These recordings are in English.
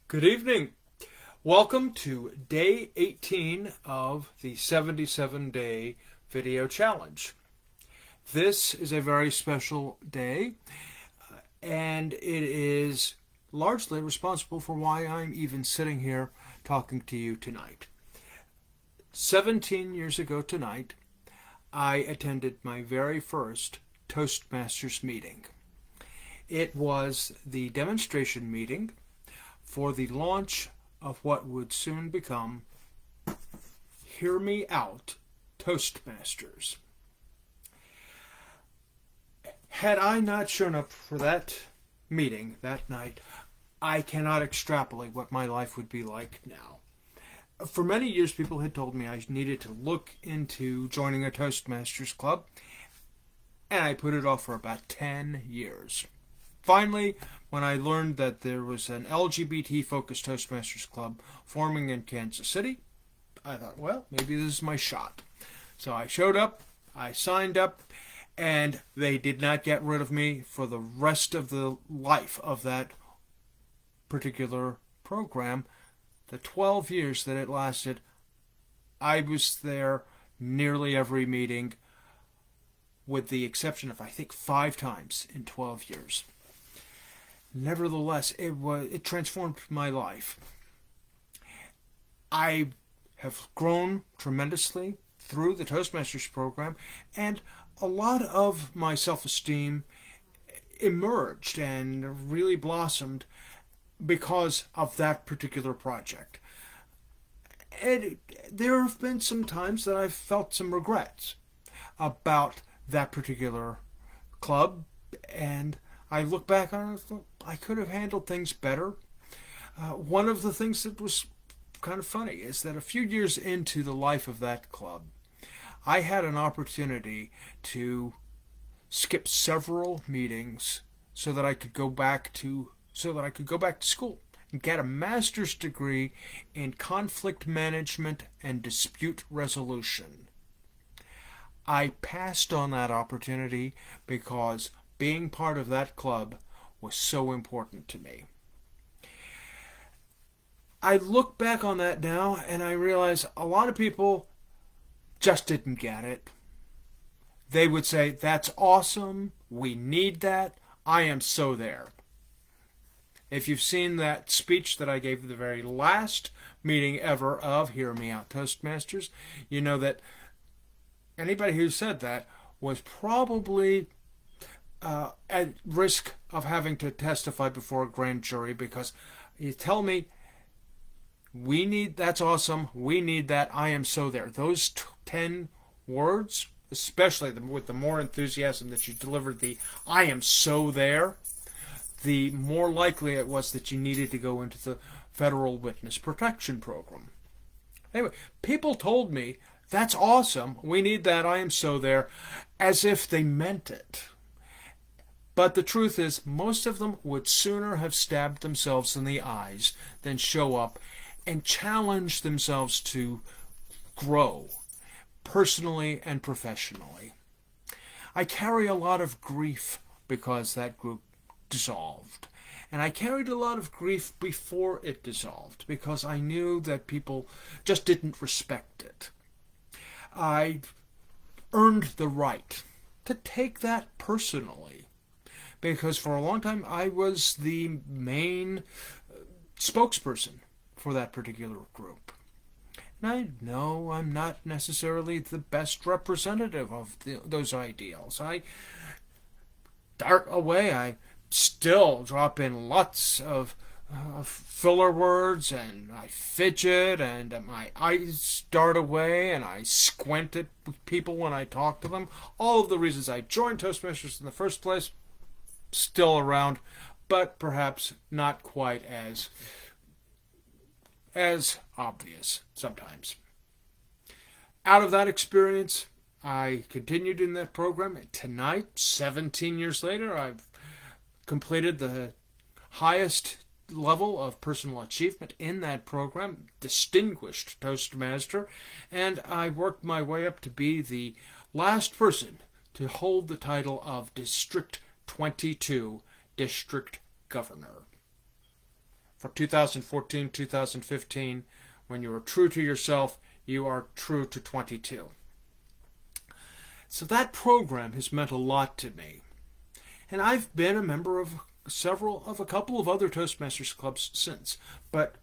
Good evening. Welcome to day 18 of the 77-day video challenge. This is a very special day, and it is largely responsible for why I'm even sitting here talking to you tonight. 17 years ago tonight, I attended my very first Toastmasters meeting. It was the demonstration meeting for the launch of what would soon become Hear Me Out Toastmasters. Had I not shown up for that meeting that night, I cannot extrapolate what my life would be like now. For many years, people had told me I needed to look into joining a Toastmasters club, and I put it off for about 10 years. Finally, when I learned that there was an LGBT-focused Toastmasters club forming in Kansas City, I thought, well, maybe this is my shot. So I showed up, I signed up, and they did not get rid of me for the rest of the life of that particular program. The 12 years that it lasted, I was there nearly every meeting, with the exception of, I think, 5 times in 12 years. Nevertheless, it transformed my life. I have grown tremendously through the Toastmasters program, and a lot of my self-esteem emerged and really blossomed because of that particular project. And there have been some times that I've felt some regrets about that particular club, and I look back on it and thought, I could have handled things better. One of the things that was kind of funny is that a few years into the life of that club, I had an opportunity to skip several meetings so that I could go back to school and get a master's degree in conflict management and dispute resolution. I passed on that opportunity because being part of that club was so important to me. I look back on that now and I realize a lot of people just didn't get it. They would say, that's awesome, we need that, I am so there. If you've seen that speech that I gave at the very last meeting ever of Hear Me Out Toastmasters, you know that anybody who said that was probably at risk of having to testify before a grand jury, because you tell me, that's awesome, we need that, I am so there. Those 10 words, especially with the more enthusiasm that you delivered the I am so there, the more likely it was that you needed to go into the Federal Witness Protection Program. Anyway, people told me, that's awesome, we need that, I am so there, as if they meant it. But the truth is, most of them would sooner have stabbed themselves in the eyes than show up and challenge themselves to grow personally and professionally. I carry a lot of grief because that group dissolved. And I carried a lot of grief before it dissolved because I knew that people just didn't respect it. I earned the right to take that personally, because for a long time I was the main spokesperson for that particular group. And I know I'm not necessarily the best representative of those ideals. I dart away, I still drop in lots of filler words, and I fidget, and my eyes dart away, and I squint at people when I talk to them. All of the reasons I joined Toastmasters in the first place, still around, but perhaps not quite as obvious sometimes. Out of that experience, I continued in that program. And tonight, 17 years later, I've completed the highest level of personal achievement in that program, Distinguished Toastmaster, and I worked my way up to be the last person to hold the title of District 22 District Governor. for 2014, 2015. When you are true to yourself, you are true to 22. So that program has meant a lot to me. And I've been a member of a couple of other Toastmasters clubs since. But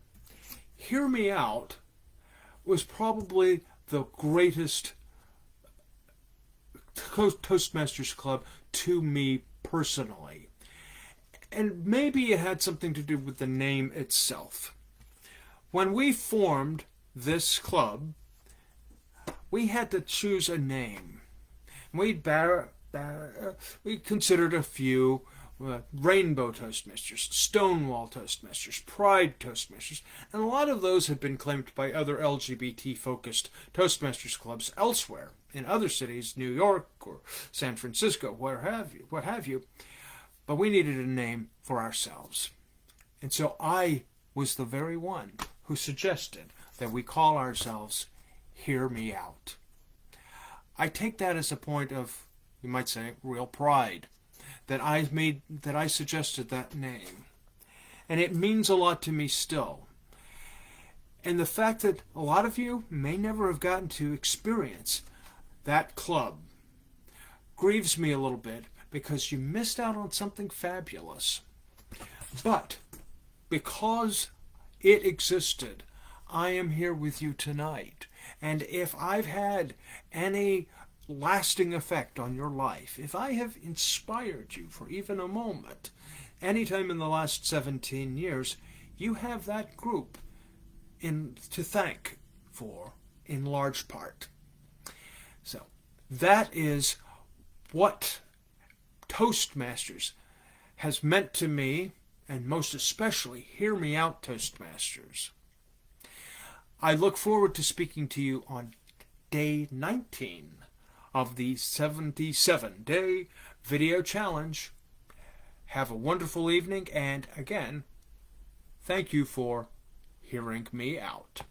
Hear Me Out was probably the greatest Toastmasters club to me personally. And maybe it had something to do with the name itself. When we formed this club, we had to choose a name. We considered a few: Rainbow Toastmasters, Stonewall Toastmasters, Pride Toastmasters, and a lot of those had been claimed by other LGBT-focused Toastmasters clubs elsewhere, in other cities, New York or San Francisco, what have you. But we needed a name for ourselves. And so I was the very one who suggested that we call ourselves Hear Me Out. I take that as a point of, you might say, real pride that I suggested that name. And it means a lot to me still. And the fact that a lot of you may never have gotten to experience that club grieves me a little bit, because you missed out on something fabulous. But because it existed, I am here with you tonight. And if I've had any lasting effect on your life, if I have inspired you for even a moment, anytime in the last 17 years, you have that group to thank for, in large part. So that is what Toastmasters has meant to me, and most especially Hear Me Out Toastmasters. I look forward to speaking to you on day 19 of the 77-day video challenge. Have a wonderful evening, and again, thank you for hearing me out.